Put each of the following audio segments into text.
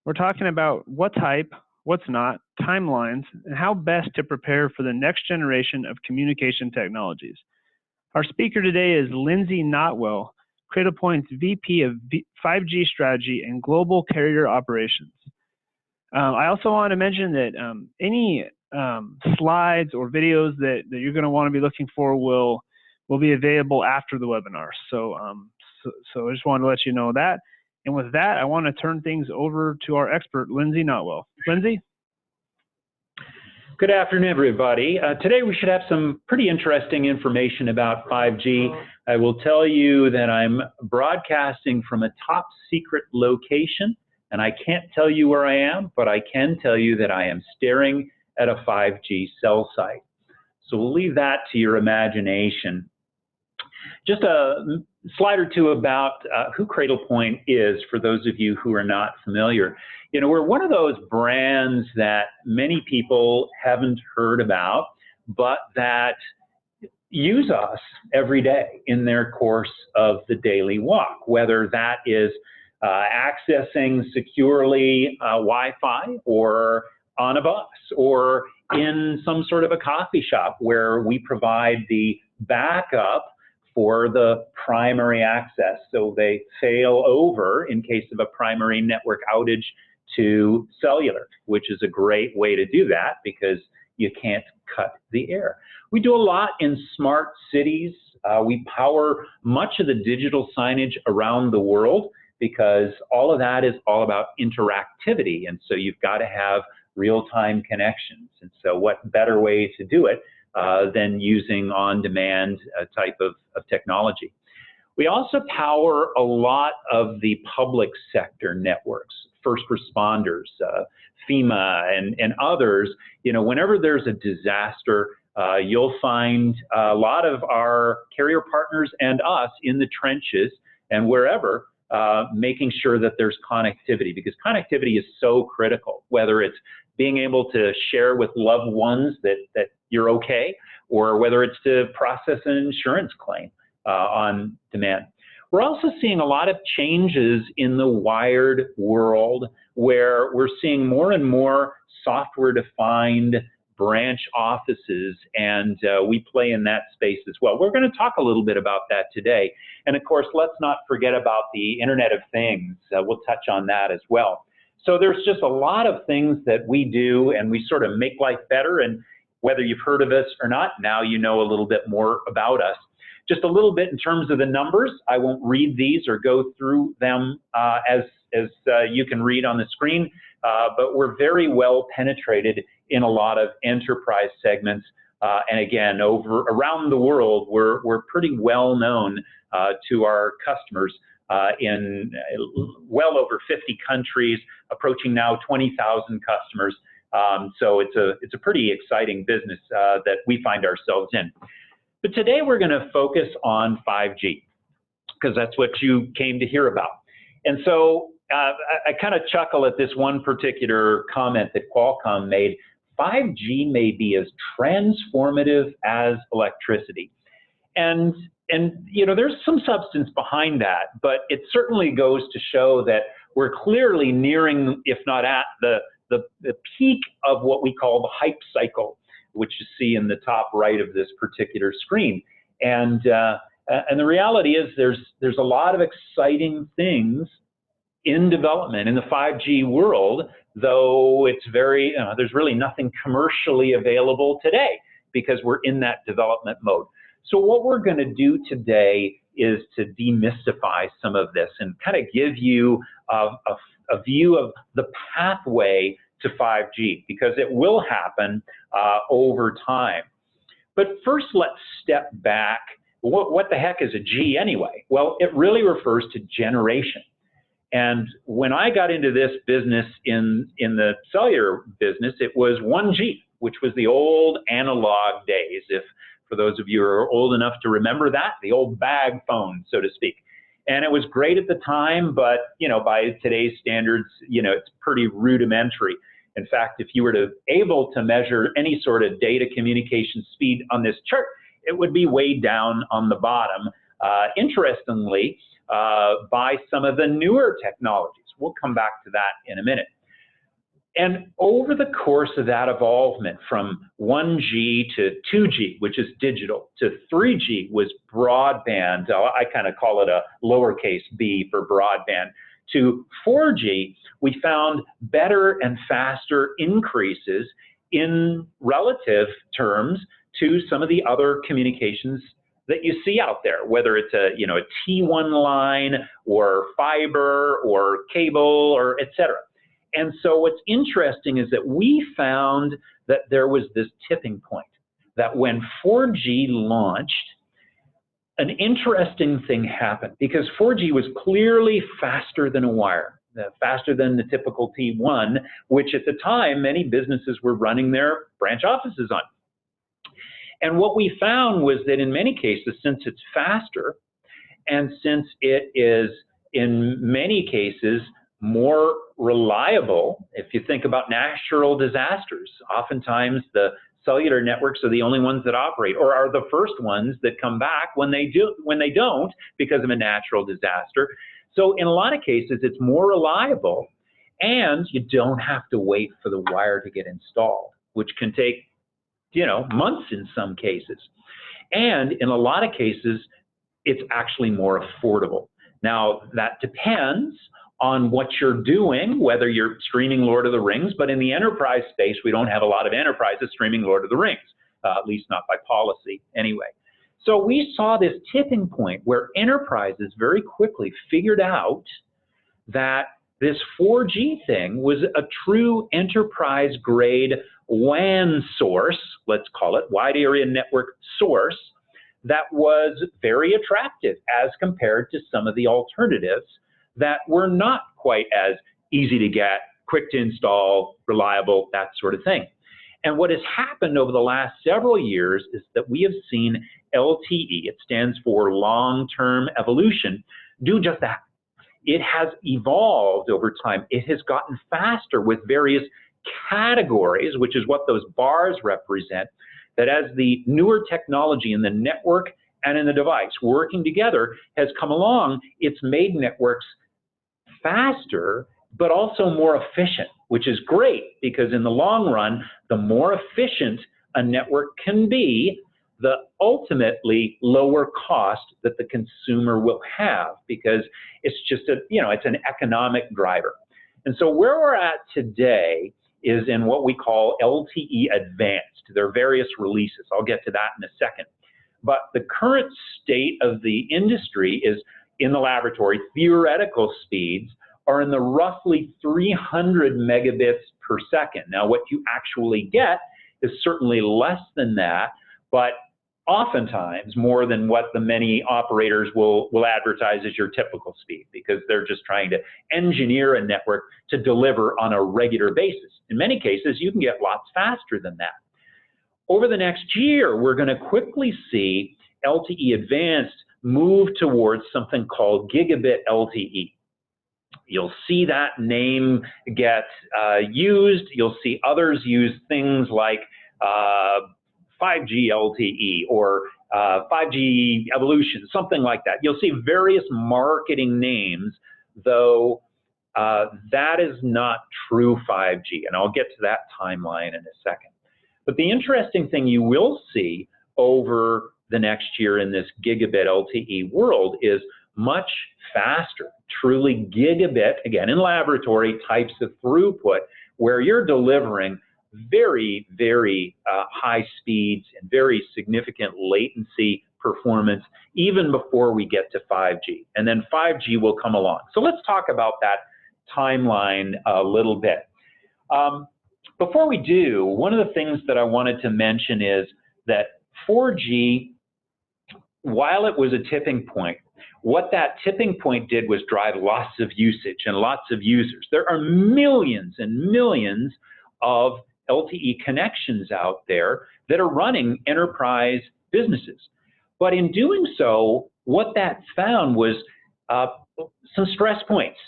We're talking about what's hype, what's not, timelines, and how best to prepare for the next generation of communication technologies. Our speaker today is Lindsay Notwell, Cradlepoint's VP of 5G Strategy and Global Carrier Operations. I also want to mention that any slides or videos that you're going to want to be looking for will be available after the webinar. So I just wanted to let you know that. And with that, I want to turn things over to our expert, Lindsay Notwell. Lindsay? Good afternoon, everybody. Today we should have some pretty interesting information about 5G. I will tell you that I'm broadcasting from a top secret location, and I can't tell you where I am, but I can tell you that I am staring at a 5G cell site. So we'll leave that to your imagination. Just a slide or two about who Cradlepoint is for those of you who are not familiar. You know, we're one of those brands that many people haven't heard about, but that use us every day in their course of the daily walk, whether that is accessing securely Wi-Fi or on a bus or in some sort of a coffee shop where we provide the backup for the primary access. So they fail over in case of a primary network outage to cellular, which is a great way to do that because you can't cut the air. We do a lot in smart cities. We power much of the digital signage around the world because all of that is all about interactivity. And so you've got to have real-time connections. And so what better way to do it than using on-demand type of technology. We also power a lot of the public sector networks, first responders, FEMA and others. You know, whenever there's a disaster, you'll find a lot of our carrier partners and us in the trenches and wherever, making sure that there's connectivity, because connectivity is so critical, whether it's being able to share with loved ones that you're okay, or whether it's to process an insurance claim on demand. We're also seeing a lot of changes in the wired world where we're seeing more and more software-defined branch offices, and we play in that space as well. We're going to talk a little bit about that today. And of course, let's not forget about the Internet of Things. We'll touch on that as well. So there's just a lot of things that we do, and we sort of make life better. And whether you've heard of us or not, now you know a little bit more about us. Just a little bit in terms of the numbers. I won't read these or go through them as you can read on the screen, but we're very well penetrated in a lot of enterprise segments. And again, around the world, we're pretty well known to our customers in well over 50 countries, approaching now 20,000 customers. So it's a pretty exciting business that we find ourselves in. But today we're going to focus on 5G because that's what you came to hear about. And so I kind of chuckle at this one particular comment that Qualcomm made. 5G may be as transformative as electricity. And you know, there's some substance behind that, but it certainly goes to show that we're clearly nearing, if not at, the peak of what we call the hype cycle, which you see in the top right of this particular screen. And the reality is there's a lot of exciting things in development in the 5G world, though it's very, there's really nothing commercially available today because we're in that development mode. So what we're going to do today is to demystify some of this and kind of give you a view of the pathway to 5G, because it will happen over time. But first, let's step back. What the heck is a G anyway? Well, it really refers to generation. And when I got into this business in the cellular business, it was 1G, which was the old analog days. For those of you who are old enough to remember that, the old bag phone, so to speak. And it was great at the time, but you know, by today's standards, you know, it's pretty rudimentary. In fact, if you were able to measure any sort of data communication speed on this chart, it would be way down on the bottom. Interestingly, by some of the newer technologies, We'll come back to that in a minute. And over the course of that evolvement from 1G to 2G, which is digital, to 3G was broadband, I kind of call it a lowercase b for broadband, to 4G, we found better and faster increases in relative terms to some of the other communications that you see out there, whether it's a T1 line or fiber or cable or et cetera. And so what's interesting is that we found that there was this tipping point, that when 4G launched, an interesting thing happened, because 4G was clearly faster than a wire, faster than the typical T1, which at the time many businesses were running their branch offices on. And what we found was that in many cases, since it's faster, and since it is in many cases more reliable, if you think about natural disasters, oftentimes the cellular networks are the only ones that operate, or are the first ones that come back when they don't because of a natural disaster. So in a lot of cases, it's more reliable, and you don't have to wait for the wire to get installed, which can take, months in some cases. And in a lot of cases, it's actually more affordable. Now, that depends on what you're doing, whether you're streaming Lord of the Rings, but in the enterprise space, we don't have a lot of enterprises streaming Lord of the Rings, at least not by policy anyway. So we saw this tipping point where enterprises very quickly figured out that this 4G thing was a true enterprise-grade WAN source, let's call it, wide area network source, that was very attractive as compared to some of the alternatives that were not quite as easy to get, quick to install, reliable, that sort of thing. And what has happened over the last several years is that we have seen LTE, it stands for long-term evolution, do just that. It has evolved over time. It has gotten faster with various categories, which is what those bars represent, that as the newer technology in the network and in the device working together has come along, it's made networks faster, but also more efficient, which is great, because in the long run, the more efficient a network can be, the ultimately lower cost that the consumer will have, because it's just it's an economic driver. And so where we're at today is in what we call LTE Advanced. There are various releases. I'll get to that in a second. But the current state of the industry is, in the laboratory, theoretical speeds are in the roughly 300 megabits per second. Now, what you actually get is certainly less than that, but oftentimes more than what the many operators will advertise as your typical speed, because they're just trying to engineer a network to deliver on a regular basis. In many cases, you can get lots faster than that. Over the next year, we're going to quickly see LTE Advanced move towards something called Gigabit LTE. You'll see that name get used. You'll see others use things like 5G LTE or 5G Evolution, something like that. You'll see various marketing names, though that is not true 5G, and I'll get to that timeline in a second. But the interesting thing you will see over the next year in this Gigabit LTE world is much faster, truly gigabit, again in laboratory, types of throughput, where you're delivering very, very high speeds and very significant latency performance even before we get to 5G. And then 5G will come along. So let's talk about that timeline a little bit. Before we do, one of the things that I wanted to mention is that 4G, while it was a tipping point, what that tipping point did was drive lots of usage and lots of users. There are millions and millions of LTE connections out there that are running enterprise businesses. But in doing so, what that found was some stress points,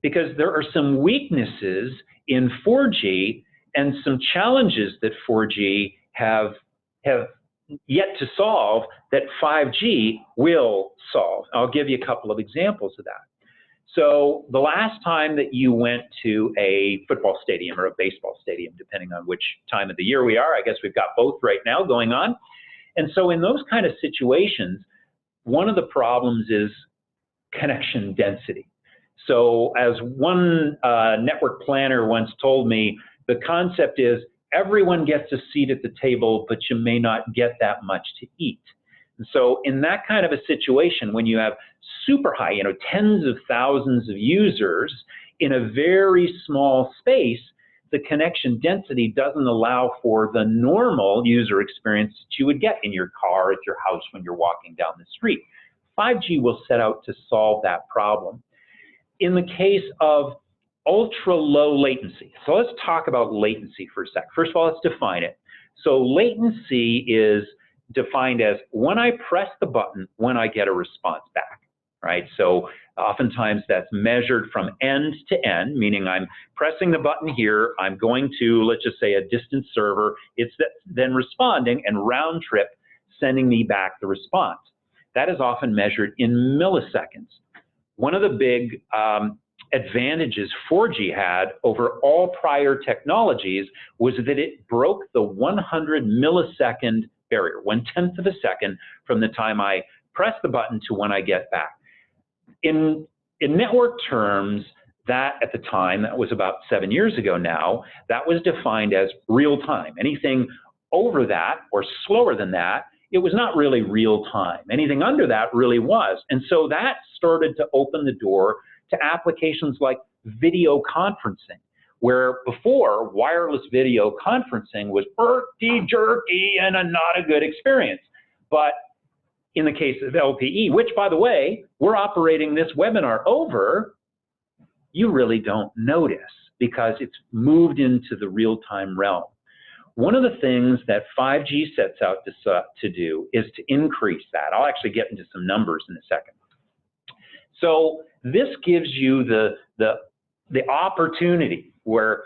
because there are some weaknesses in 4G and some challenges that 4G have yet to solve that 5G will solve. I'll give you a couple of examples of that. So the last time that you went to a football stadium or a baseball stadium, depending on which time of the year we are, I guess we've got both right now going on. And so in those kind of situations, one of the problems is connection density. So as one network planner once told me, the concept is everyone gets a seat at the table, but you may not get that much to eat. And so in that kind of a situation, when you have super high, tens of thousands of users in a very small space, the connection density doesn't allow for the normal user experience that you would get in your car, at your house, when you're walking down the street. 5G will set out to solve that problem. In the case of ultra low latency, so let's talk about latency for a sec. First of all, let's define it. So latency is defined as when I press the button, when I get a response back, right? So oftentimes that's measured from end to end, meaning I'm pressing the button here, I'm going to, let's just say, a distant server, it's then responding and round trip sending me back the response. That is often measured in milliseconds. One of the big advantages 4G had over all prior technologies was that it broke the 100 millisecond barrier, 1/10 of a second from the time I press the button to when I get back. In network terms, that at the time, that was about 7 years ago now, that was defined as real time. Anything over that or slower than that, it was not really real time. Anything under that really was. And so that started to open the door to applications like video conferencing, where before wireless video conferencing was jerky and not a good experience. But in the case of LTE, which by the way, we're operating this webinar over, you really don't notice because it's moved into the real-time realm. One of the things that 5G sets out to do is to increase that. I'll actually get into some numbers in a second. So this gives you the opportunity where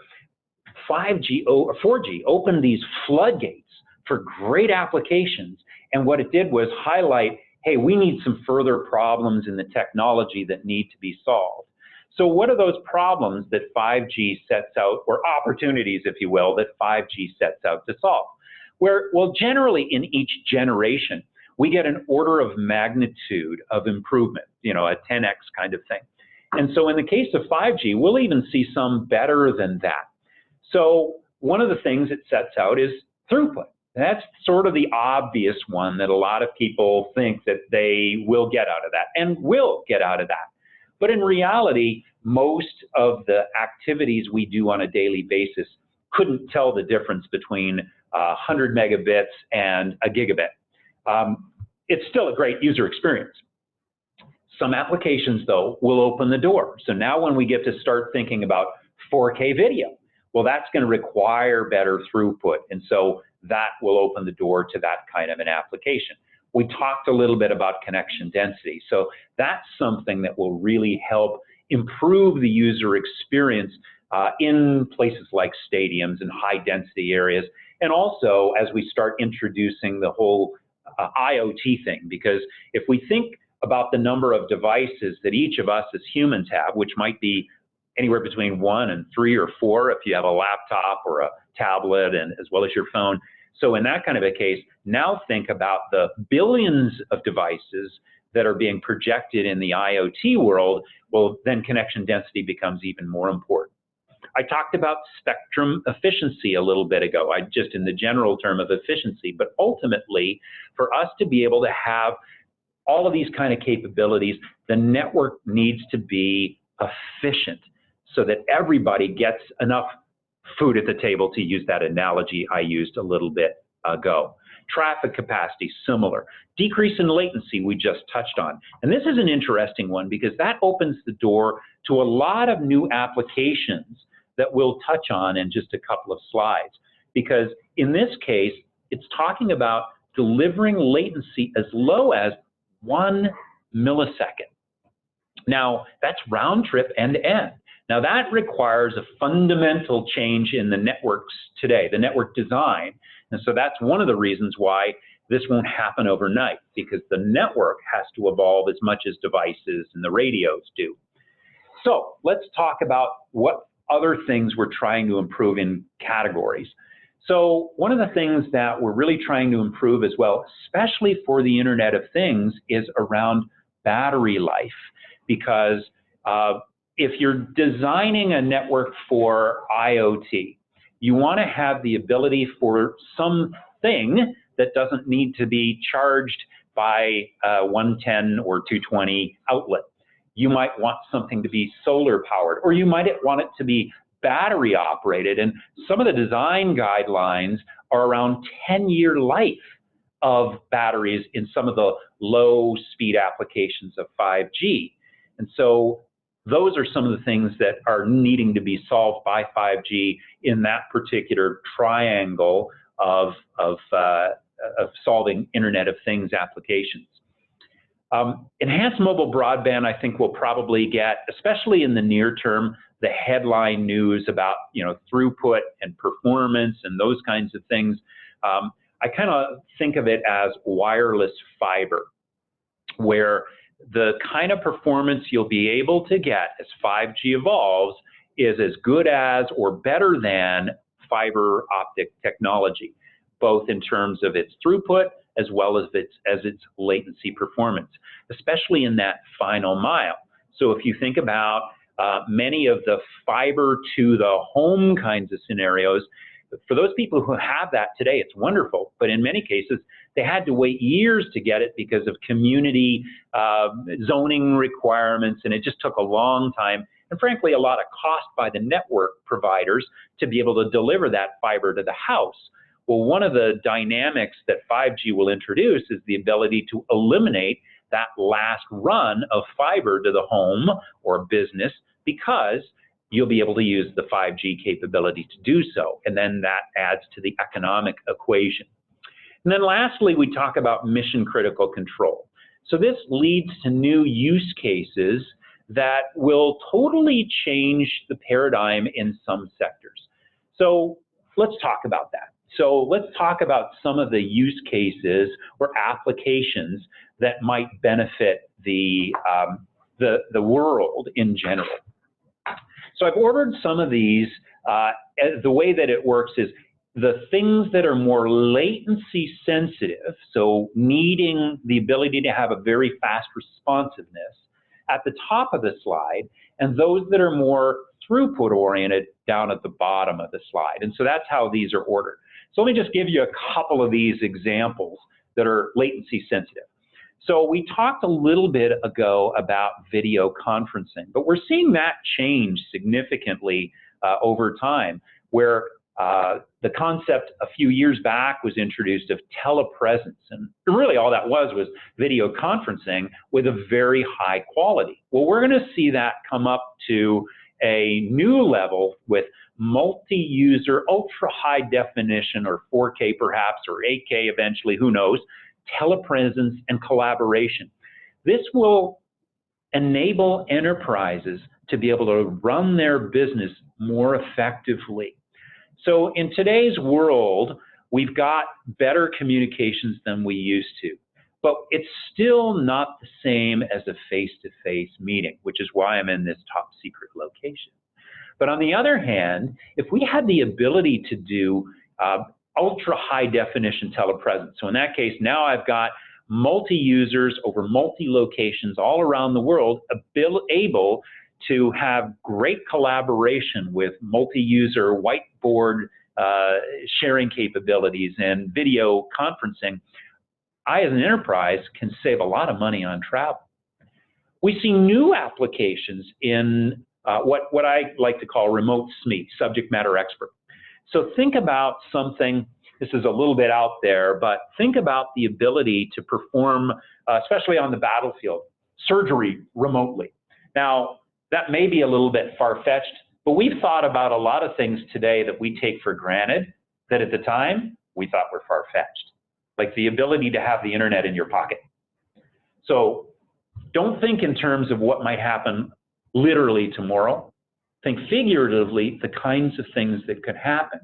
5G or 4G opened these floodgates for great applications. And what it did was highlight, hey, we need some further problems in the technology that need to be solved. So what are those problems that 5G sets out, or opportunities, if you will, that 5G sets out to solve? Well, generally in each generation, we get an order of magnitude of improvement, a 10x kind of thing. And so in the case of 5G, we'll even see some better than that. So one of the things it sets out is throughput. That's sort of the obvious one that a lot of people think that they will get out of that, and will get out of that. But in reality, most of the activities we do on a daily basis couldn't tell the difference between 100 megabits and a gigabit. It's still a great user experience. Some applications, though, will open the door. So now when we get to start thinking about 4K video, well, that's going to require better throughput. And so that will open the door to that kind of an application. We talked a little bit about connection density. So that's something that will really help improve the user experience in places like stadiums and high density areas. And also as we start introducing the whole IoT thing, because if we think about the number of devices that each of us as humans have, which might be anywhere between 1 and 3 or 4 if you have a laptop or a tablet, and as well as your phone. So in that kind of a case, now think about the billions of devices that are being projected in the IoT world. Well, then connection density becomes even more important. I talked about spectrum efficiency a little bit ago, just in the general term of efficiency, but ultimately for us to be able to have all of these kind of capabilities, the network needs to be efficient so that everybody gets enough food at the table, to use that analogy I used a little bit ago. Traffic capacity, similar. Decrease in latency, we just touched on. And this is an interesting one because that opens the door to a lot of new applications that we'll touch on in just a couple of slides. Because in this case, it's talking about delivering latency as low as 1 millisecond. Now, that's round trip end to end. Now that requires a fundamental change in the networks today, the network design. And so that's one of the reasons why this won't happen overnight, because the network has to evolve as much as devices and the radios do. So let's talk about what other things we're trying to improve in categories. So one of the things that we're really trying to improve as well, especially for the Internet of Things, is around battery life. Because if you're designing a network for IoT, you want to have the ability for something that doesn't need to be charged by a 110 or 220 outlet. You might want something to be solar powered, or you might want it to be battery operated. And some of the design guidelines are around 10-year life of batteries in some of the low speed applications of 5G. And so those are some of the things that are needing to be solved by 5G in that particular triangle of solving Internet of Things applications. Enhanced mobile broadband, I think, will probably get, especially in the near term, the headline news about throughput and performance and those kinds of things. I kind of think of it as wireless fiber, where the kind of performance you'll be able to get as 5G evolves is as good as or better than fiber optic technology, both in terms of its throughput as well as its latency performance, especially in that final mile. So if you think about many of the fiber to the home kinds of scenarios, for those people who have that today, it's wonderful, but in many cases, they had to wait years to get it because of community zoning requirements, and it just took a long time, and frankly, a lot of cost by the network providers to be able to deliver that fiber to the house. Well, one of the dynamics that 5G will introduce is the ability to eliminate that last run of fiber to the home or business, because you'll be able to use the 5G capability to do so. And then that adds to the economic equation. And then lastly, we talk about mission critical control. So this leads to new use cases that will totally change the paradigm in some sectors. So let's talk about that. So let's talk about some of the use cases or applications that might benefit the world in general. So I've ordered some of these. The way that it works is the things that are more latency sensitive, so needing the ability to have a very fast responsiveness, at the top of the slide, and those that are more throughput oriented down at the bottom of the slide. And so that's how these are ordered. So let me just give you a couple of these examples that are latency sensitive. So we talked a little bit ago about video conferencing, but we're seeing that change significantly over time, where the concept a few years back was introduced of telepresence. And really all that was video conferencing with a very high quality. Well, we're going to see that come up to a new level with multi-user, ultra high definition, or 4K perhaps, or 8K eventually, who knows, telepresence and collaboration. This will enable enterprises to be able to run their business more effectively. So in today's world, we've got better communications than we used to, but it's still not the same as a face-to-face meeting, which is why I'm in this top secret location. But on the other hand, if we had the ability to do ultra high definition telepresence, so in that case, now I've got multi-users over multi-locations all around the world able to have great collaboration with multi-user whiteboard sharing capabilities and video conferencing, I as an enterprise can save a lot of money on travel. We see new applications in what I like to call remote SME, subject matter expert. So think about something, this is a little bit out there, but think about the ability to perform, especially on the battlefield, surgery remotely. Now, that may be a little bit far-fetched, but we've thought about a lot of things today that we take for granted that at the time we thought were far-fetched, like the ability to have the internet in your pocket. So don't think in terms of what might happen literally tomorrow. Think figuratively the kinds of things that could happen.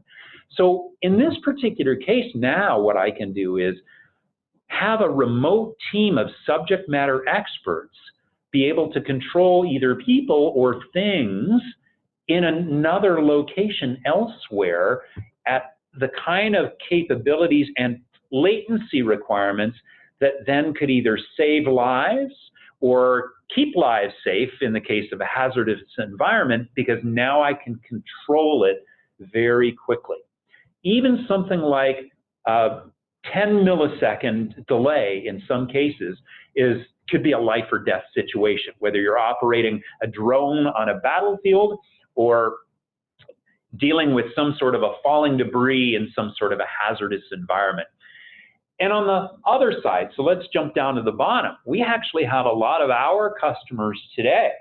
So in this particular case now, what I can do is have a remote team of subject matter experts be able to control either people or things in another location elsewhere at the kind of capabilities and latency requirements that then could either save lives or keep lives safe in the case of a hazardous environment, because now I can control it very quickly. Even something like 10 millisecond delay in some cases could be a life or death situation, whether you're operating a drone on a battlefield or dealing with some sort of a falling debris in some sort of a hazardous environment. And on the other side, so let's jump down to the bottom, we actually have a lot of our customers today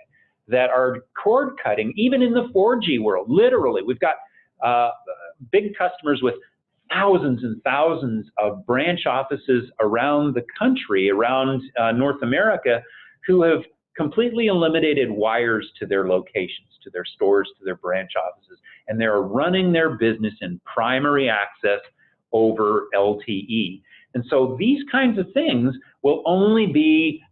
that are cord cutting, even in the 4G world. Literally, we've got big customers with thousands and thousands of branch offices around the country, around North America, who have completely eliminated wires to their locations, to their stores, to their branch offices, and they're running their business in primary access over LTE. And so these kinds of things will only be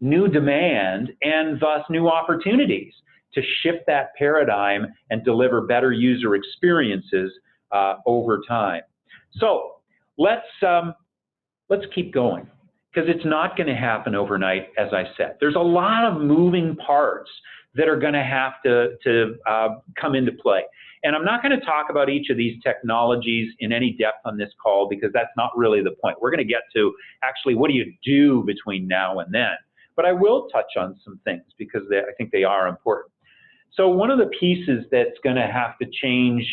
new demand and thus new opportunities to shift that paradigm and deliver better user experiences over time. So let's keep going, because it's not going to happen overnight, as I said. There's a lot of moving parts that are going to have to come into play. And I'm not going to talk about each of these technologies in any depth on this call, because that's not really the point. We're going to get to actually what do you do between now and then. But I will touch on some things because I think they are important. So one of the pieces that's going to have to change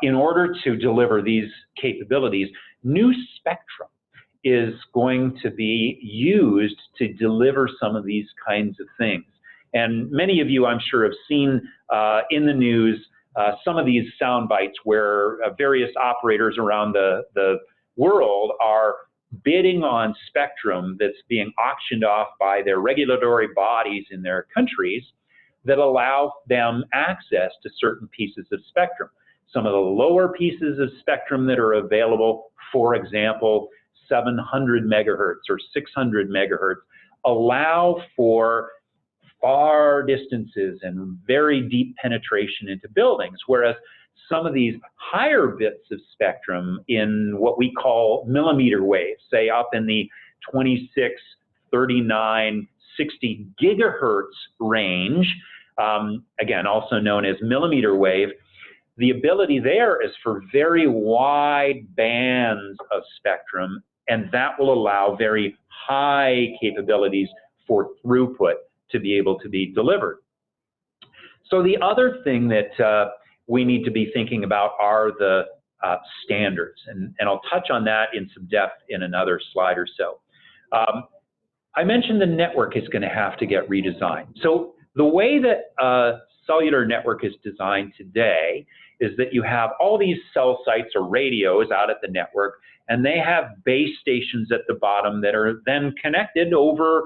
in order to deliver these capabilities, new spectrum is going to be used to deliver some of these kinds of things. And many of you, I'm sure, have seen in the news some of these sound bites where various operators around the world are bidding on spectrum that's being auctioned off by their regulatory bodies in their countries that allow them access to certain pieces of spectrum. Some of the lower pieces of spectrum that are available, for example, 700 megahertz or 600 megahertz, allow for far distances and very deep penetration into buildings, whereas some of these higher bits of spectrum in what we call millimeter waves, say up in the 26, 39, 60 gigahertz range, again, also known as millimeter wave, the ability there is for very wide bands of spectrum, and that will allow very high capabilities for throughput to be able to be delivered. So the other thing that we need to be thinking about are the standards, and I'll touch on that in some depth in another slide or so. I mentioned the network is going to have to get redesigned. So the way that a cellular network is designed today is that you have all these cell sites or radios out at the network, and they have base stations at the bottom that are then connected over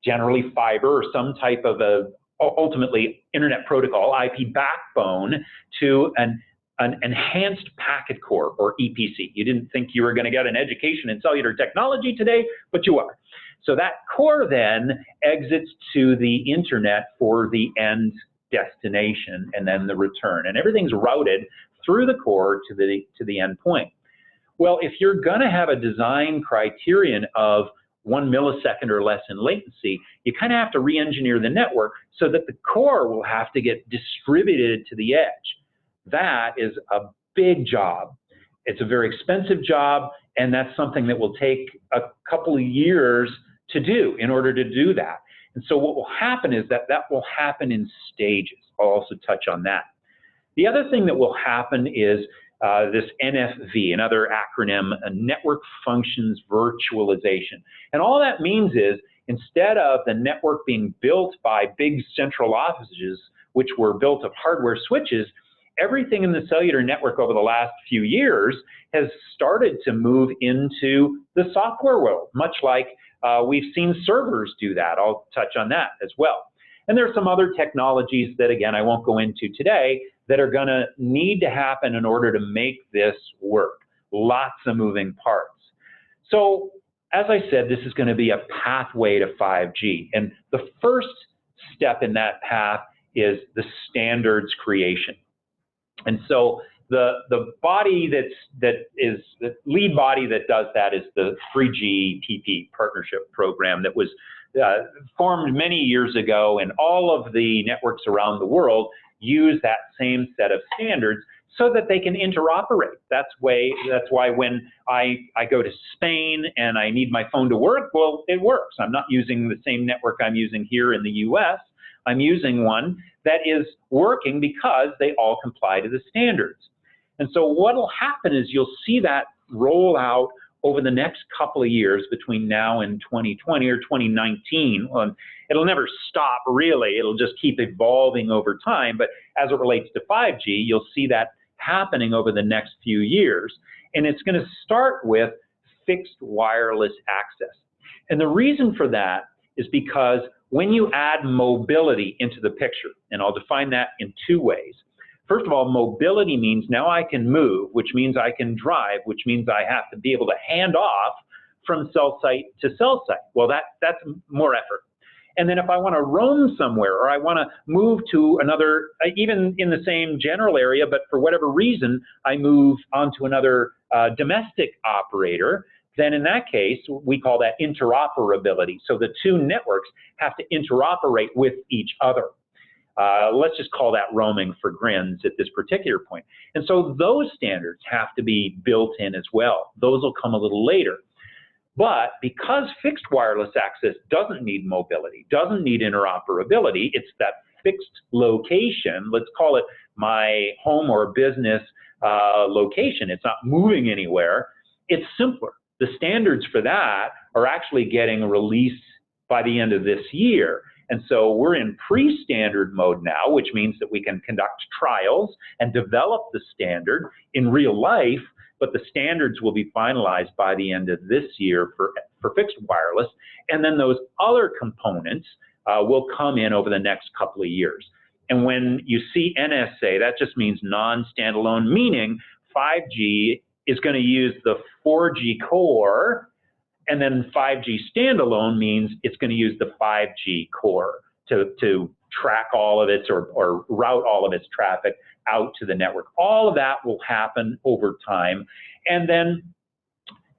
generally fiber or some type of a ultimately internet protocol, IP backbone, to an enhanced packet core, or EPC. You didn't think you were going to get an education in cellular technology today, but you are. So that core then exits to the internet for the end destination and then the return, and everything's routed through the core to the end point. Well, if you're going to have a design criterion of 1 millisecond or less in latency, you kind of have to re-engineer the network so that the core will have to get distributed to the edge. That is a big job. It's a very expensive job, and that's something that will take a couple of years to do in order to do that. And so what will happen is that will happen in stages. I'll also touch on that. The other thing that will happen is this NFV, another acronym, a Network Functions Virtualization. And all that means is, instead of the network being built by big central offices, which were built of hardware switches, everything in the cellular network over the last few years has started to move into the software world, much like we've seen servers do that. I'll touch on that as well. And there are some other technologies that, again, I won't go into today, that are going to need to happen in order to make this work. Lots of moving parts. So as I said, this is going to be a pathway to 5G. And the first step in that path is the standards creation. And so the body the lead body that does that is the 3GPP partnership program that was formed many years ago, and all of the networks around the world use that same set of standards so that they can interoperate. That's why when I go to Spain and I need my phone to work, well, it works. I'm not using the same network I'm using here in the US. I'm using one that is working because they all comply to the standards. And so what will happen is you'll see that roll out over the next couple of years between now and 2020 or 2019. It'll never stop, really. It'll just keep evolving over time. But as it relates to 5G, you'll see that happening over the next few years. And it's going to start with fixed wireless access. And the reason for that is because when you add mobility into the picture, and I'll define that in two ways. First of all, mobility means now I can move, which means I can drive, which means I have to be able to hand off from cell site to cell site. Well, that's more effort. And then if I want to roam somewhere, or I want to move to another, even in the same general area, but for whatever reason, I move onto another domestic operator, then in that case, we call that interoperability. So the two networks have to interoperate with each other. Let's just call that roaming for grins at this particular point. And so those standards have to be built in as well. Those will come a little later. But because fixed wireless access doesn't need mobility, doesn't need interoperability, it's that fixed location, let's call it my home or business location. It's not moving anywhere. It's simpler. The standards for that are actually getting released by the end of this year. And so we're in pre-standard mode now, which means that we can conduct trials and develop the standard in real life, but the standards will be finalized by the end of this year for fixed wireless. And then those other components will come in over the next couple of years. And when you see NSA, that just means non-standalone, meaning 5G is going to use the 4G core, and then 5G standalone means it's going to use the 5G core to track all of its or route all of its traffic out to the network. All of that will happen over time. And then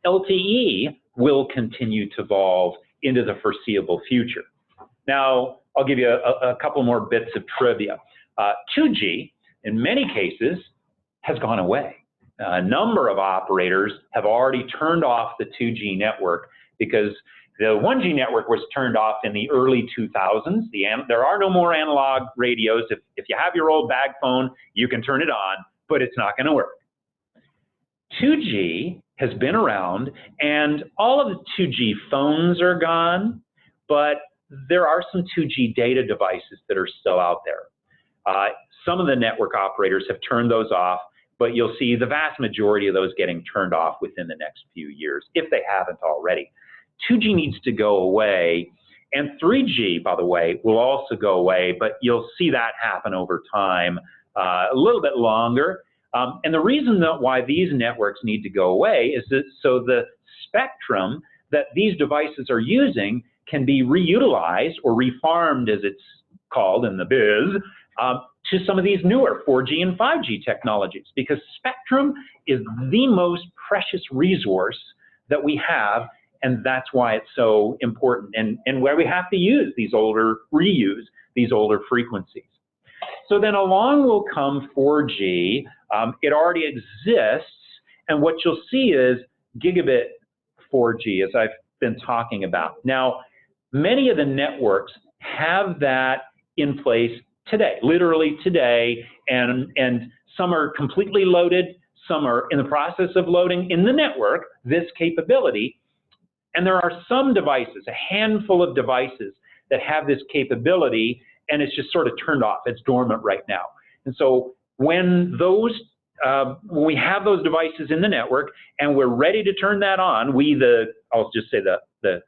LTE will continue to evolve into the foreseeable future. Now, I'll give you a couple more bits of trivia. 2G, in many cases, has gone away. A number of operators have already turned off the 2G network because the 1G network was turned off in the early 2000s. There are no more analog radios. If you have your old bag phone, you can turn it on, but it's not going to work. 2G has been around, and all of the 2G phones are gone, but there are some 2G data devices that are still out there. Some of the network operators have turned those off, but you'll see the vast majority of those getting turned off within the next few years, if they haven't already. 2G needs to go away, and 3G, by the way, will also go away, but you'll see that happen over time, a little bit longer. And the reason why these networks need to go away is that so the spectrum that these devices are using can be reutilized or refarmed, as it's called in the biz, to some of these newer 4G and 5G technologies, because spectrum is the most precious resource that we have, and that's why it's so important, and where we have to reuse these older frequencies. So then along will come 4G. It already exists, and what you'll see is Gigabit 4G, as I've been talking about. Now, many of the networks have that in place today, literally today, and some are completely loaded, some are in the process of loading in the network, this capability, and there are some devices, a handful of devices that have this capability, and it's just sort of turned off, it's dormant right now. And so when we have those devices in the network and we're ready to turn that on, I'll just say the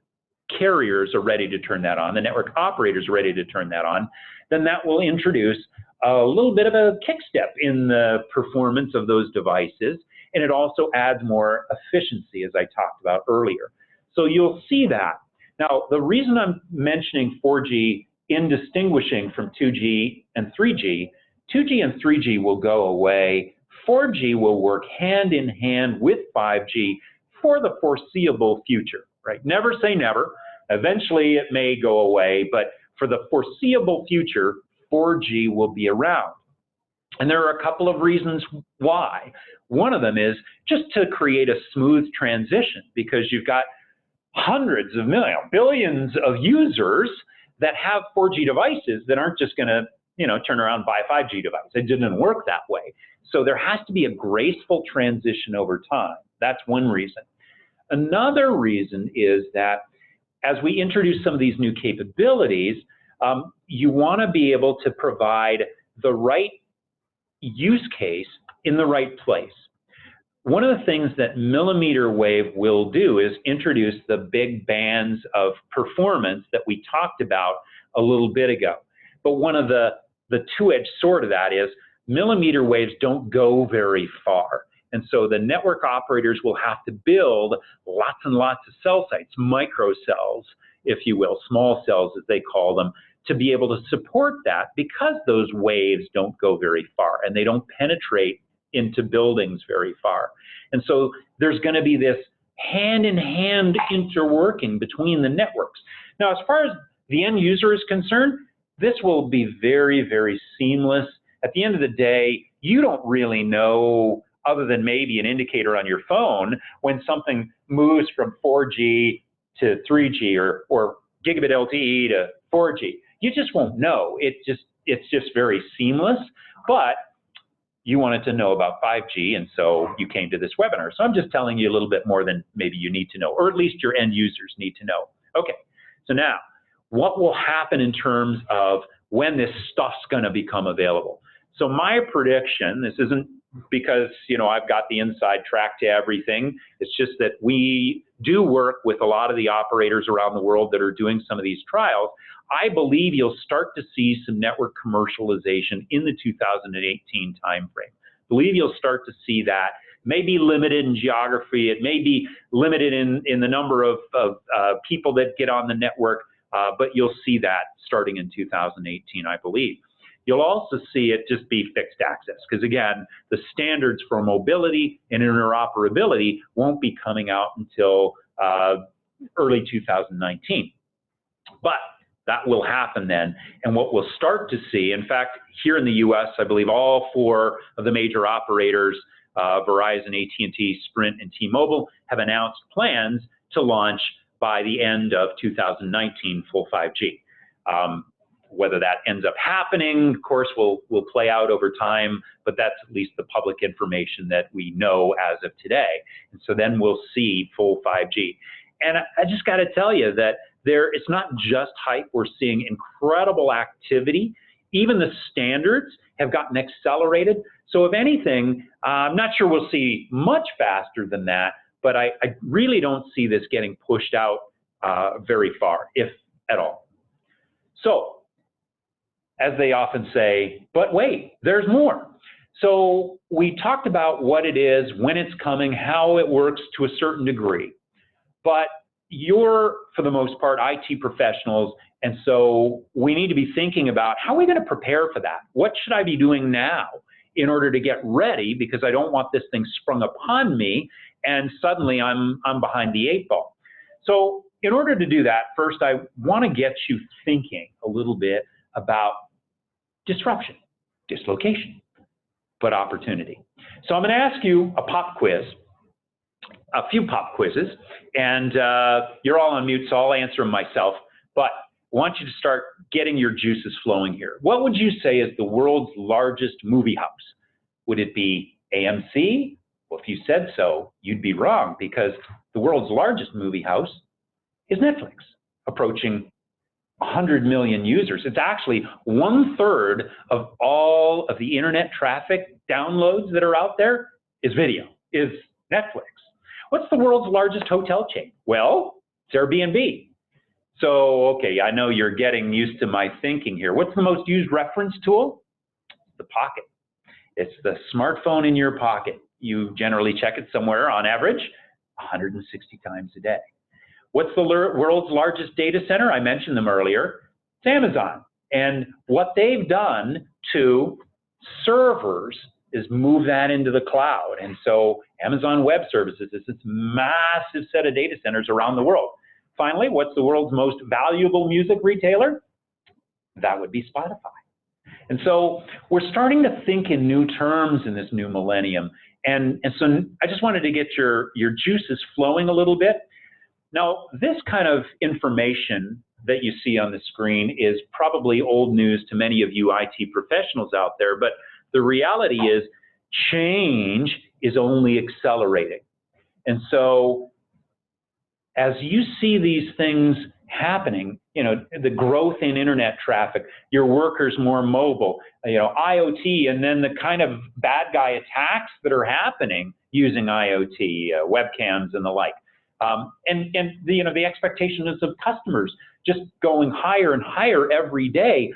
carriers are ready to turn that on, the network operators are ready to turn that on, then that will introduce a little bit of a kick step in the performance of those devices, and it also adds more efficiency, as I talked about earlier. So you'll see that. Now, the reason I'm mentioning 4G in distinguishing from 2G and 3G, 2G and 3G will go away. 4G will work hand in hand with 5G for the foreseeable future, right? Never say never. Eventually it may go away, but for the foreseeable future, 4G will be around. And there are a couple of reasons why. One of them is just to create a smooth transition, because you've got hundreds of millions, billions of users that have 4G devices that aren't just going to, turn around and buy a 5G device. It didn't work that way. So there has to be a graceful transition over time. That's one reason. Another reason is that as we introduce some of these new capabilities, you want to be able to provide the right use case in the right place. One of the things that millimeter wave will do is introduce the big bands of performance that we talked about a little bit ago. But one of the two-edged sword of that is millimeter waves don't go very far. And so the network operators will have to build lots and lots of cell sites, microcells, if you will, small cells as they call them, to be able to support that, because those waves don't go very far and they don't penetrate into buildings very far. And so there's going to be this hand-in-hand interworking between the networks. Now, as far as the end user is concerned, this will be very, very seamless. At the end of the day, you don't really know, other than maybe an indicator on your phone, when something moves from 4G to 3G or Gigabit LTE to 4G. You just won't know. It's just very seamless. But you wanted to know about 5G, and so you came to this webinar. So I'm just telling you a little bit more than maybe you need to know, or at least your end users need to know. Okay, so now, what will happen in terms of when this stuff's going to become available? So my prediction, this isn't because, I've got the inside track to everything. It's just that we do work with a lot of the operators around the world that are doing some of these trials. I believe you'll start to see some network commercialization in the 2018 timeframe. I believe you'll start to see that. It may be limited in geography. It may be limited in the number of people that get on the network, but you'll see that starting in 2018, I believe. You'll also see it just be fixed access, because again, the standards for mobility and interoperability won't be coming out until early 2019. But that will happen then, and what we'll start to see, in fact, here in the US, I believe all 4 of the major operators, Verizon, AT&T, Sprint, and T-Mobile, have announced plans to launch by the end of 2019 full 5G. Whether that ends up happening, of course, will play out over time, but that's at least the public information that we know as of today. And so then we'll see full 5G. And I just got to tell you that it's not just hype. We're seeing incredible activity. Even the standards have gotten accelerated. So if anything, I'm not sure we'll see much faster than that, but I really don't see this getting pushed out very far, if at all. So, as they often say, but wait, there's more. So we talked about what it is, when it's coming, how it works to a certain degree. But you're, for the most part, IT professionals, and so we need to be thinking about how are we going to prepare for that? What should I be doing now in order to get ready? Because I don't want this thing sprung upon me and suddenly I'm behind the 8 ball. So in order to do that, first I want to get you thinking a little bit about disruption, dislocation, but opportunity. So I'm going to ask you a pop quiz, a few pop quizzes, and you're all on mute, so I'll answer them myself, but I want you to start getting your juices flowing here. What would you say is the world's largest movie house? Would it be AMC? Well, if you said so, you'd be wrong, because the world's largest movie house is Netflix, approaching 100 million users. It's actually 1/3 of all of the internet traffic downloads that are out there is video, is Netflix. What's the world's largest hotel chain? Well, it's Airbnb. So, okay, I know you're getting used to my thinking here. What's the most used reference tool? The pocket. It's the smartphone in your pocket. You generally check it somewhere on average 160 times a day. what's the world's largest data center? I mentioned them earlier. It's Amazon. And what they've done to servers is move that into the cloud. And so Amazon Web Services is this massive set of data centers around the world. Finally, what's the world's most valuable music retailer? That would be Spotify. And so we're starting to think in new terms in this new millennium. And so I just wanted to get your juices flowing a little bit. Now, this kind of information that you see on the screen is probably old news to many of you IT professionals out there, but the reality is change is only accelerating. And so as you see these things happening, you know, the growth in internet traffic, your workers more mobile, you know, IoT, and then the kind of bad guy attacks that are happening using IoT, webcams and the like. And the, you know, the expectations of customers just going higher and higher every day.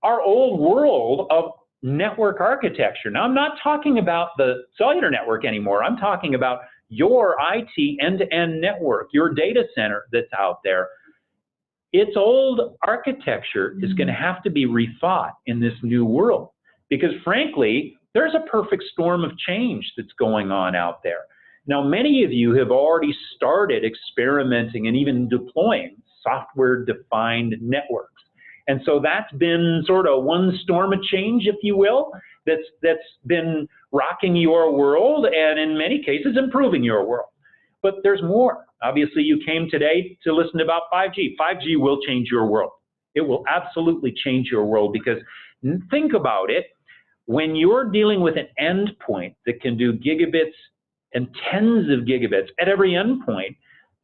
Our old world of network architecture. Now, I'm not talking about the cellular network anymore. I'm talking about your IT end-to-end network, your data center that's out there. Its old architecture is going to have to be rethought in this new world because, frankly, there's a perfect storm of change that's going on out there. Now, many of you have already started experimenting and even deploying software-defined networks. And so that's been sort of one storm of change, if you will, that's been rocking your world and in many cases improving your world. But there's more. Obviously, you came today to listen about 5G. 5G will change your world. It will absolutely change your world because think about it. When you're dealing with an endpoint that can do gigabits and tens of gigabits at every endpoint,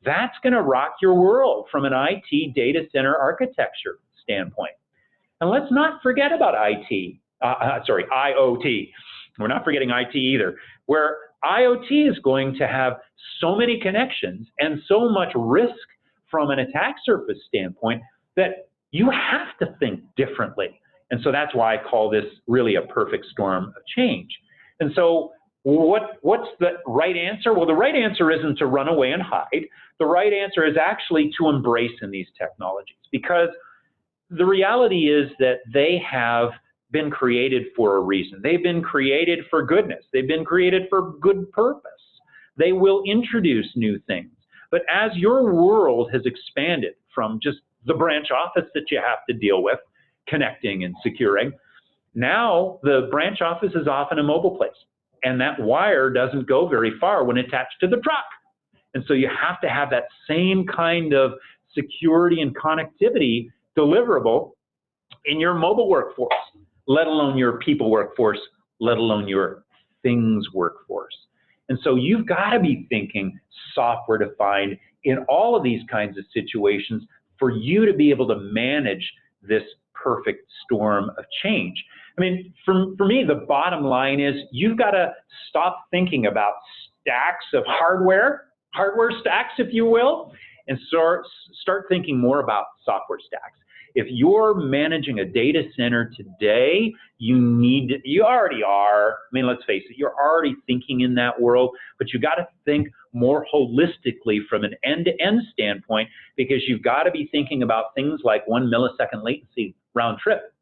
that's going to rock your world from an IT data center architecture standpoint. And let's not forget about IoT. We're not forgetting IT either, where IoT is going to have so many connections and so much risk from an attack surface standpoint that you have to think differently. And so that's why I call this really a perfect storm of change. And so what's the right answer? Well, the right answer isn't to run away and hide. The right answer is actually to embrace in these technologies, because the reality is that they have been created for a reason. They've been created for goodness. They've been created for good purpose. They will introduce new things. But as your world has expanded from just the branch office that you have to deal with, connecting and securing, now the branch office is often a mobile place. And that wire doesn't go very far when attached to the truck. And so you have to have that same kind of security and connectivity deliverable in your mobile workforce, let alone your people workforce, let alone your things workforce. And so you've got to be thinking software defined in all of these kinds of situations for you to be able to manage this perfect storm of change. I mean, for me, the bottom line is you've got to stop thinking about stacks of hardware stacks, if you will, and start thinking more about software stacks. If you're managing a data center today, you already are. I mean, let's face it, you're already thinking in that world, but you got to think more holistically from an end-to-end standpoint, because you've got to be thinking about things like 1 millisecond latency round trip.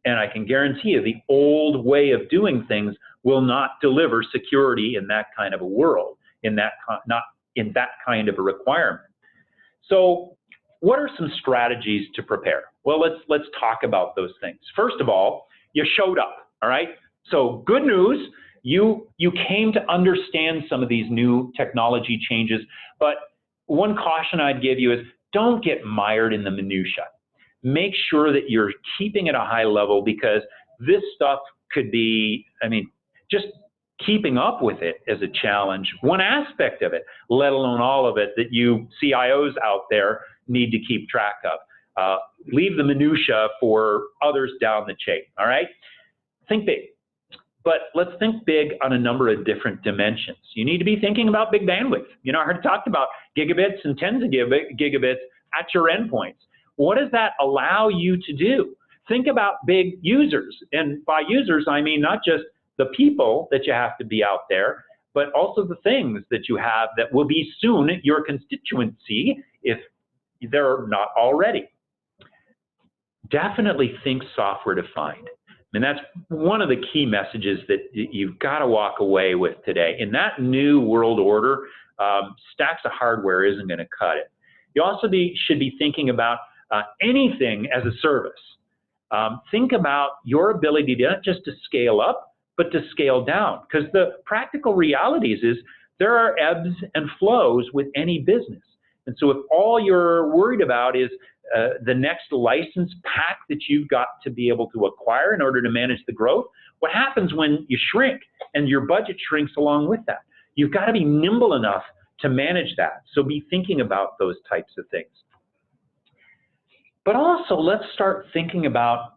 And I can guarantee you the old way of doing things will not deliver security in that kind of a world, not in that kind of a requirement. So what are some strategies to prepare? Well, let's talk about those things. First of all, you showed up, all right? So good news, you came to understand some of these new technology changes, but one caution I'd give you is don't get mired in the minutia. Make sure that you're keeping at a high level, because this stuff could be, I mean, just keeping up with it is a challenge. One aspect of it, let alone all of it, that you CIOs out there need to keep track of. Leave the minutia for others down the chain, all right? Think big. But let's think big on a number of different dimensions. You need to be thinking about big bandwidth. You know, I heard talked about gigabits and tens of gigabits at your endpoints. What does that allow you to do? Think about big users. And by users, I mean not just the people that you have to be out there, but also the things that you have that will be soon your constituency if they're not already. Definitely think software defined. And that's one of the key messages that you've got to walk away with today. In that new world order, stacks of hardware isn't going to cut it. You also should be thinking about anything as a service. Think about your ability not just to scale up, but to scale down. Because the practical realities is there are ebbs and flows with any business. And so if all you're worried about is the next license pack that you've got to be able to acquire in order to manage the growth, what happens when you shrink and your budget shrinks along with that? You've got to be nimble enough to manage that. So be thinking about those types of things. But also, let's start thinking about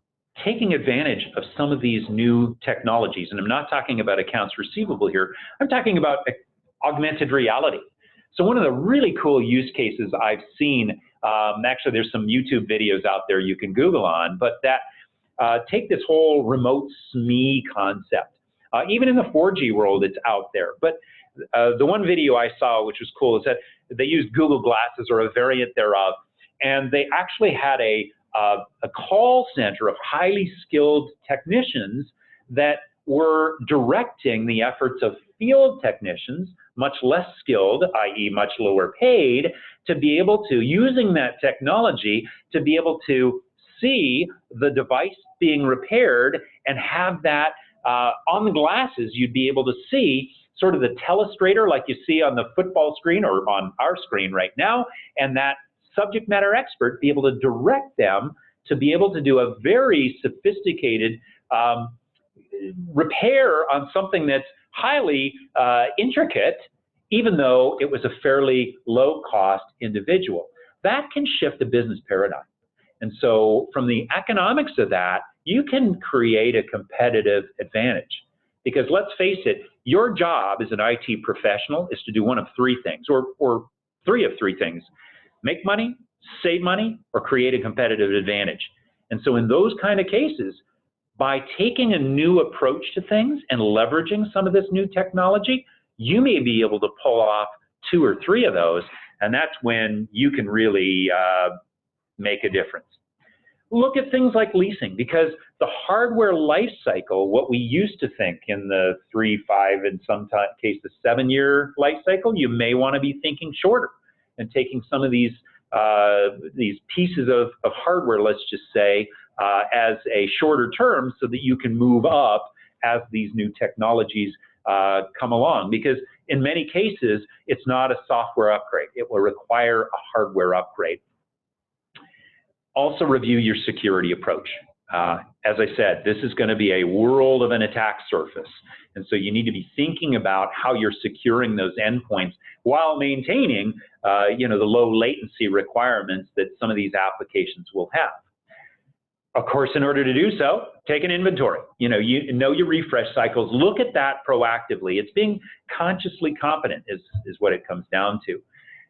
taking advantage of some of these new technologies. And I'm not talking about accounts receivable here. I'm talking about augmented reality. So one of the really cool use cases I've seen, actually there's some YouTube videos out there you can Google on, but that take this whole remote SME concept. Even in the 4G world, it's out there. But the one video I saw, which was cool, is that they used Google Glasses or a variant thereof, and they actually had a call center of highly skilled technicians that were directing the efforts of field technicians, much less skilled, i.e. much lower paid, to be able to, using that technology, to be able to see the device being repaired and have that on the glasses. You'd be able to see sort of the telestrator like you see on the football screen or on our screen right now, and that subject matter expert be able to direct them to be able to do a very sophisticated repair on something that's highly intricate, even though it was a fairly low-cost individual. That can shift the business paradigm. And so from the economics of that, you can create a competitive advantage. Because let's face it, your job as an IT professional is to do one of three things, or three of three things: make money, save money, or create a competitive advantage. And so in those kind of cases, by taking a new approach to things and leveraging some of this new technology, you may be able to pull off two or three of those, and that's when you can really make a difference. Look at things like leasing, because the hardware life cycle, what we used to think in the 3, 5, and sometimes case the 7-year life cycle, you may want to be thinking shorter and taking some of these pieces of hardware, let's just say, as a shorter term so that you can move up as these new technologies come along. Because in many cases, it's not a software upgrade. It will require a hardware upgrade. Also review your security approach. As I said, this is going to be a world of an attack surface. And so you need to be thinking about how you're securing those endpoints while maintaining the low latency requirements that some of these applications will have. Of course, in order to do so, take an inventory. You know your refresh cycles. Look at that proactively. It's being consciously competent is what it comes down to.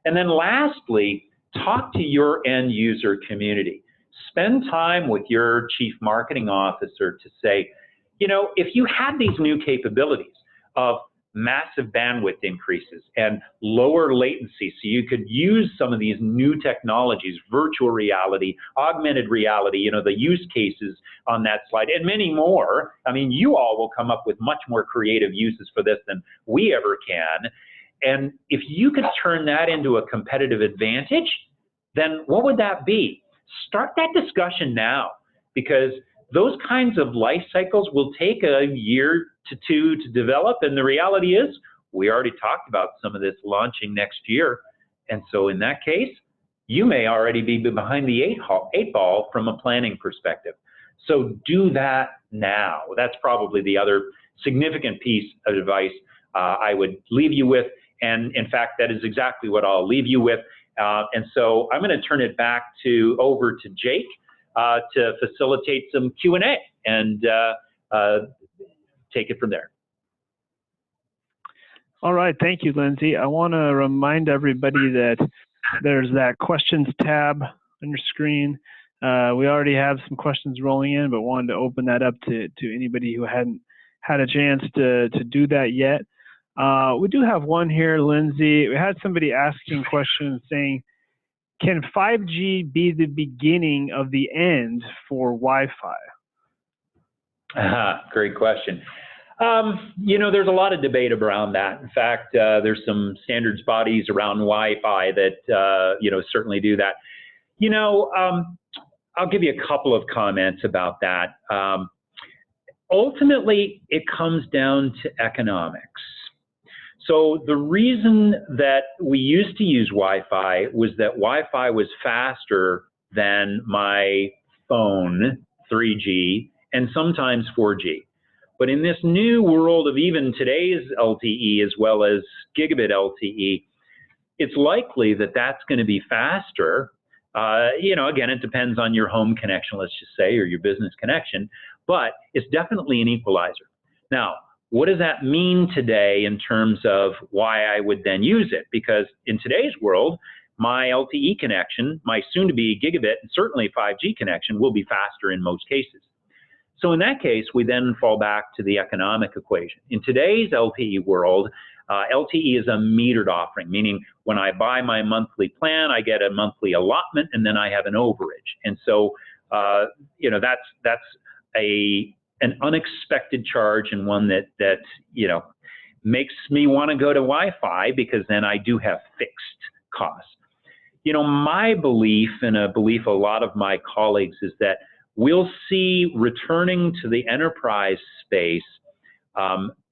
And then lastly, talk to your end user community. Spend time with your chief marketing officer to say, if you had these new capabilities of massive bandwidth increases and lower latency, so you could use some of these new technologies, virtual reality, augmented reality, the use cases on that slide, and many more. I mean, you all will come up with much more creative uses for this than we ever can. And if you could turn that into a competitive advantage, then what would that be? Start that discussion now, because those kinds of life cycles will take a year to 2 to develop. And the reality is, we already talked about some of this launching next year. And so in that case, you may already be behind the eight ball from a planning perspective. So do that now. That's probably the other significant piece of advice I would leave you with. And in fact, that is exactly what I'll leave you with. And so I'm going to turn it back over to Jake to facilitate some Q&A and take it from there. All right, thank you, Lindsay. I want to remind everybody that there's that questions tab on your screen. We already have some questions rolling in, but wanted to open that up to anybody who hadn't had a chance to do that yet. We do have one here, Lindsay. We had somebody asking questions saying, Can 5G be the beginning of the end for Wi-Fi? Great question. There's a lot of debate around that. In fact, there's some standards bodies around Wi-Fi that, certainly do that. I'll give you a couple of comments about that. Ultimately, it comes down to economics. So the reason that we used to use Wi-Fi was that Wi-Fi was faster than my phone, 3G, and sometimes 4G. But in this new world of even today's LTE as well as Gigabit LTE, it's likely that that's going to be faster. Again, it depends on your home connection, let's just say, or your business connection, but it's definitely an equalizer. Now, what does that mean today in terms of why I would then use it? Because in today's world, my LTE connection, my soon-to-be gigabit, and certainly 5G connection will be faster in most cases. So in that case, we then fall back to the economic equation. In today's LTE world, LTE is a metered offering, meaning when I buy my monthly plan, I get a monthly allotment, and then I have an overage. And so, that's an unexpected charge, and one that makes me want to go to Wi-Fi, because then I do have fixed costs. My belief, and a belief a lot of my colleagues, is that we'll see returning to the enterprise space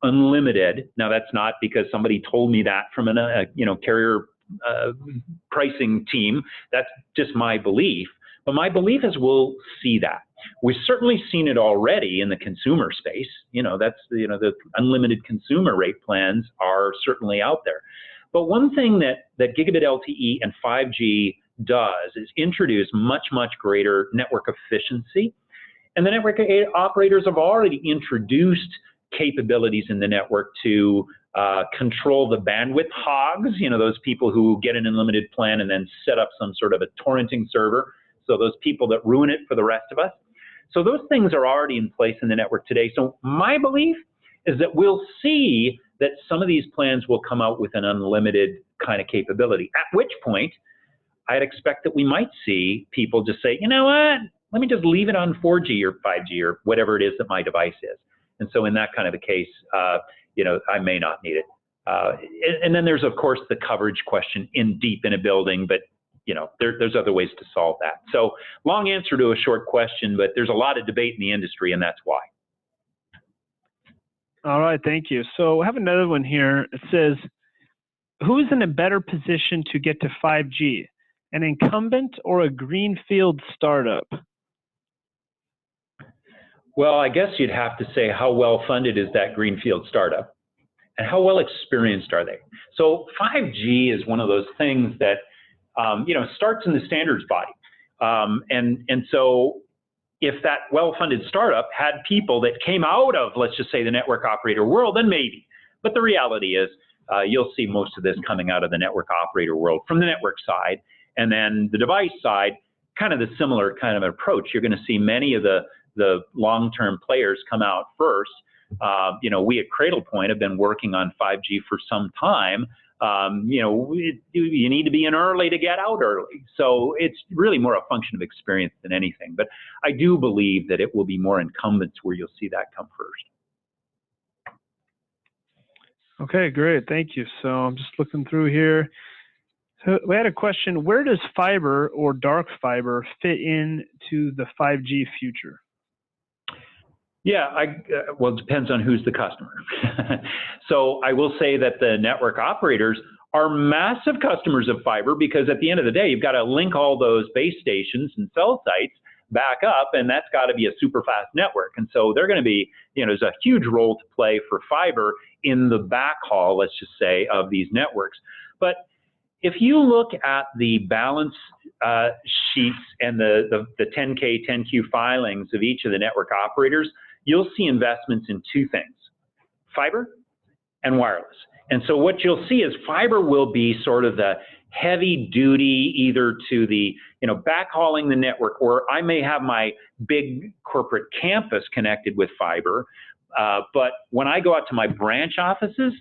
unlimited. Now, that's not because somebody told me that from a carrier pricing team. That's just my belief. But my belief is we'll see that. We've certainly seen it already in the consumer space. The unlimited consumer rate plans are certainly out there. But one thing that Gigabit LTE and 5G does is introduce much, much greater network efficiency. And the network operators have already introduced capabilities in the network to control the bandwidth hogs, those people who get an unlimited plan and then set up some sort of a torrenting server. So those people that ruin it for the rest of us. So those things are already in place in the network today. So my belief is that we'll see that some of these plans will come out with an unlimited kind of capability, at which point I'd expect that we might see people just say, you know what, let me just leave it on 4G or 5G or whatever it is that my device is. And so in that kind of a case, I may not need it. And then there's, of course, the coverage question deep in a building, but there's other ways to solve that. So long answer to a short question, but there's a lot of debate in the industry, and that's why. All right, thank you. So I have another one here. It says, who is in a better position to get to 5G, an incumbent or a greenfield startup? Well, I guess you'd have to say, how well funded is that greenfield startup, and how well experienced are they? So 5G is one of those things that starts in the standards body. And so if that well-funded startup had people that came out of, let's just say, the network operator world, then maybe. But the reality is you'll see most of this coming out of the network operator world from the network side. And then the device side, kind of the similar kind of approach. You're going to see many of the long-term players come out first. We at Cradlepoint have been working on 5G for some time. You need to be in early to get out early. So it's really more a function of experience than anything. But I do believe that it will be more incumbents where you'll see that come first. Okay, great. Thank you. So I'm just looking through here. So we had a question, where does fiber or dark fiber fit into the 5G future? Yeah, well, it depends on who's the customer. So I will say that the network operators are massive customers of fiber, because at the end of the day, you've got to link all those base stations and cell sites back up, and that's got to be a super fast network. And so they're going to be, there's a huge role to play for fiber in the backhaul, let's just say, of these networks. But if you look at the balance sheets and the 10K, 10Q filings of each of the network operators, you'll see investments in two things, fiber and wireless. And so what you'll see is fiber will be sort of the heavy duty, either to the, backhauling the network, or I may have my big corporate campus connected with fiber. But when I go out to my branch offices,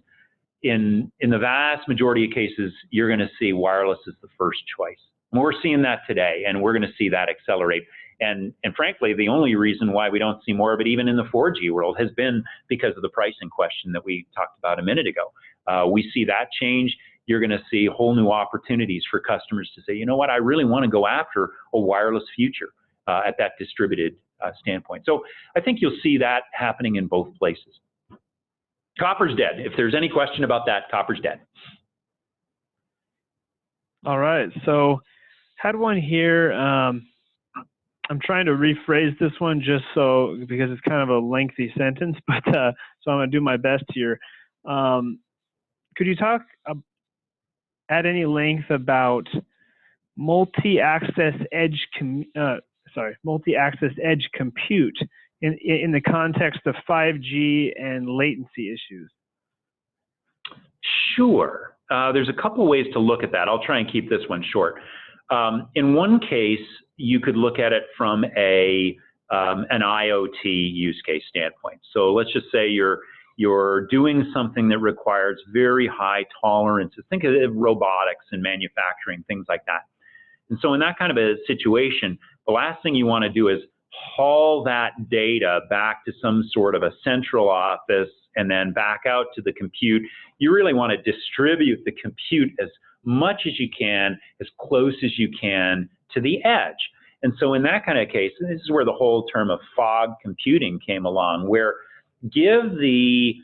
in the vast majority of cases, you're going to see wireless as the first choice. We're seeing that today, and we're going to see that accelerate. And frankly, the only reason why we don't see more of it even in the 4G world has been because of the pricing question that we talked about a minute ago. We see that change. You're going to see whole new opportunities for customers to say, you know what, I really want to go after a wireless future at that distributed standpoint. So I think you'll see that happening in both places. Copper's dead. If there's any question about that, copper's dead. All right. So had one here. I'm trying to rephrase this one just so, because it's kind of a lengthy sentence, but so I'm going to do my best here. Could you talk at any length about multi-access edge compute in the context of 5G and latency issues? Sure. There's a couple ways to look at that. I'll try and keep this one short. In one case, you could look at it from an IoT use case standpoint. So let's just say you're doing something that requires very high tolerances. Think of robotics and manufacturing, things like that. And so in that kind of a situation, the last thing you want to do is haul that data back to some sort of a central office and then back out to the compute. You really want to distribute the compute as much as you can, as close as you can to the edge. And so in that kind of case, this is where the whole term of fog computing came along, where give the,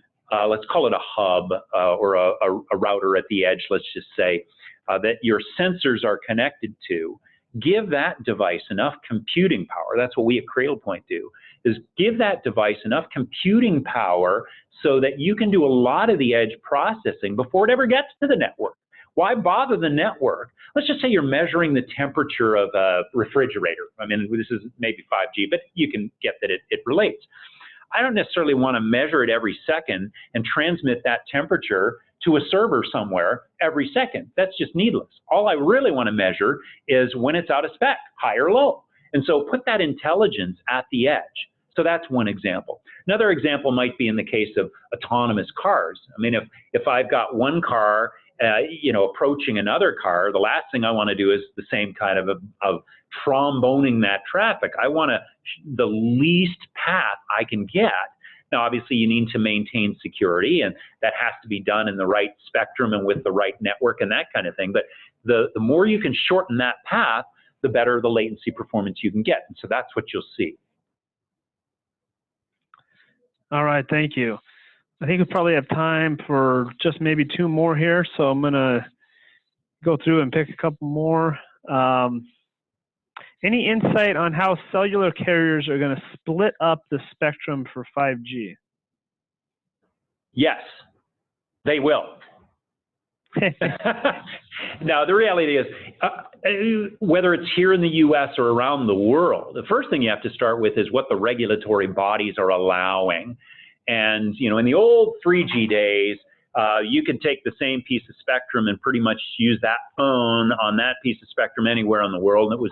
let's call it a hub or a router at the edge, let's just say, that your sensors are connected to, give that device enough computing power. That's what we at Cradlepoint do, is give that device enough computing power so that you can do a lot of the edge processing before it ever gets to the network. Why bother the network? Let's just say you're measuring the temperature of a refrigerator. I mean, this is maybe 5G, but you can get that it relates. I don't necessarily want to measure it every second and transmit that temperature to a server somewhere every second. That's just needless. All I really want to measure is when it's out of spec, high or low. And so put that intelligence at the edge. So that's one example. Another example might be in the case of autonomous cars. I mean, if I've got one car approaching another car, the last thing I want to do is the same kind of tromboning that traffic. I want the least path I can get. Now, obviously, you need to maintain security, and that has to be done in the right spectrum and with the right network and that kind of thing. But the more you can shorten that path, the better the latency performance you can get. And so that's what you'll see. All right, thank you. I think we probably have time for just maybe two more here, so I'm going to go through and pick a couple more. Any insight on how cellular carriers are going to split up the spectrum for 5G? Yes, they will. Now, the reality is, whether it's here in the US or around the world, the first thing you have to start with is what the regulatory bodies are allowing. And, in the old 3G days, you could take the same piece of spectrum and pretty much use that phone on that piece of spectrum anywhere in the world. And it was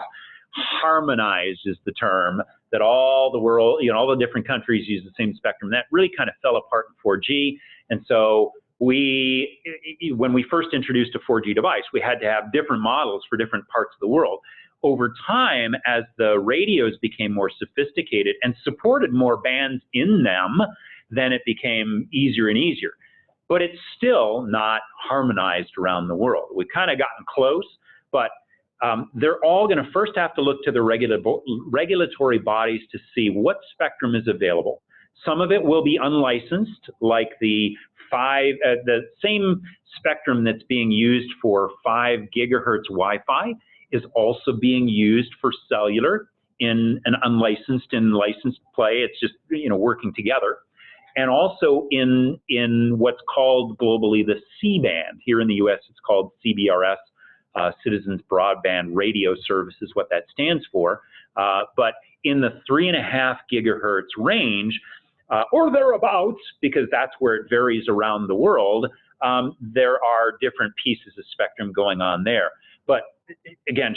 harmonized is the term, that all the world, all the different countries use the same spectrum. That really kind of fell apart in 4G. And so when we first introduced a 4G device, we had to have different models for different parts of the world. Over time, as the radios became more sophisticated and supported more bands in them, then it became easier and easier. But it's still not harmonized around the world. We've kind of gotten close, but they're all going to first have to look to the regulatory bodies to see what spectrum is available. Some of it will be unlicensed, like the same spectrum that's being used for 5 gigahertz Wi-Fi is also being used for cellular in an unlicensed and licensed play. It's just working together. And also in what's called globally the C-band. Here in the US, it's called CBRS, Citizens Broadband Radio Service is what that stands for. But in the 3.5 gigahertz range, or thereabouts, because that's where it varies around the world, there are different pieces of spectrum going on there. But again,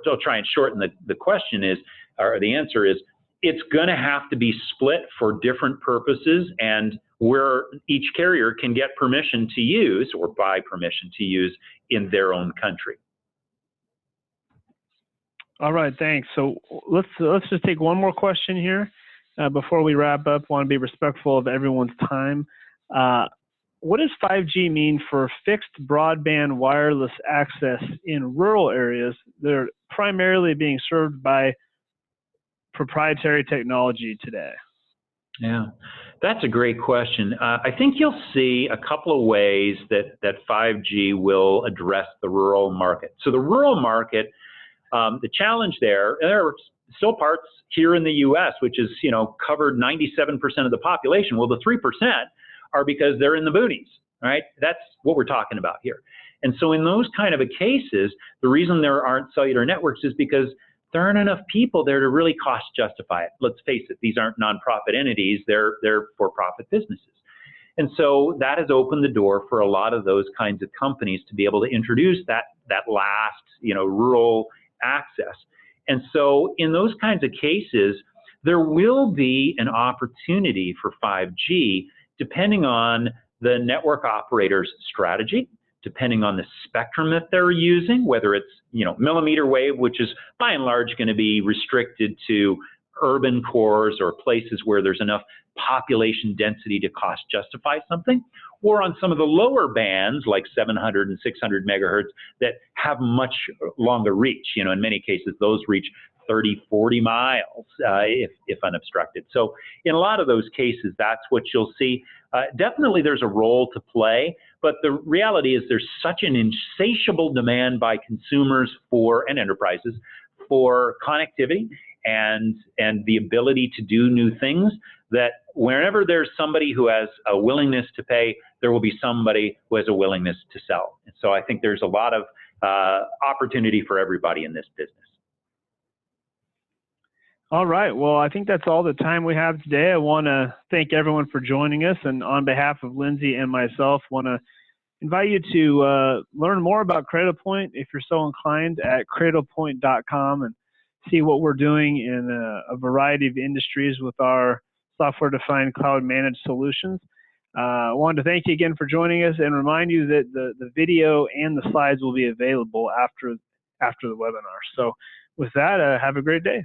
I'll try and shorten the question or the answer is, it's going to have to be split for different purposes, and where each carrier can get permission to use or buy permission to use in their own country. All right, thanks. So let's just take one more question here before we wrap up. Want to be respectful of everyone's time. What does 5G mean for fixed broadband wireless access in rural areas that are primarily being served by proprietary technology today? Yeah, that's a great question. I think you'll see a couple of ways that 5G will address the rural market. So the rural market, the challenge there are still parts here in the U.S., which is, covered 97% of the population. Well, the 3% are because they're in the boonies, right? That's what we're talking about here. And so in those kind of cases, the reason there aren't cellular networks is because there aren't enough people there to really cost justify it. Let's face it, these aren't nonprofit entities, they're for-profit businesses. And so that has opened the door for a lot of those kinds of companies to be able to introduce that last, rural access. And so in those kinds of cases, there will be an opportunity for 5G depending on the network operator's strategy, depending on the spectrum that they're using, whether it's, millimeter wave, which is by and large going to be restricted to urban cores or places where there's enough population density to cost justify something, or on some of the lower bands like 700 and 600 megahertz that have much longer reach. In many cases, those reach 30, 40 miles if unobstructed. So in a lot of those cases, that's what you'll see. Definitely there's a role to play, but the reality is there's such an insatiable demand by consumers and enterprises for connectivity and the ability to do new things, that whenever there's somebody who has a willingness to pay, there will be somebody who has a willingness to sell. And so I think there's a lot of opportunity for everybody in this business. All right. Well, I think that's all the time we have today. I want to thank everyone for joining us. And on behalf of Lindsay and myself, want to invite you to learn more about Cradlepoint if you're so inclined at cradlepoint.com and see what we're doing in a variety of industries with our software-defined cloud-managed solutions. I wanted to thank you again for joining us and remind you that the video and the slides will be available after the webinar. So with that, have a great day.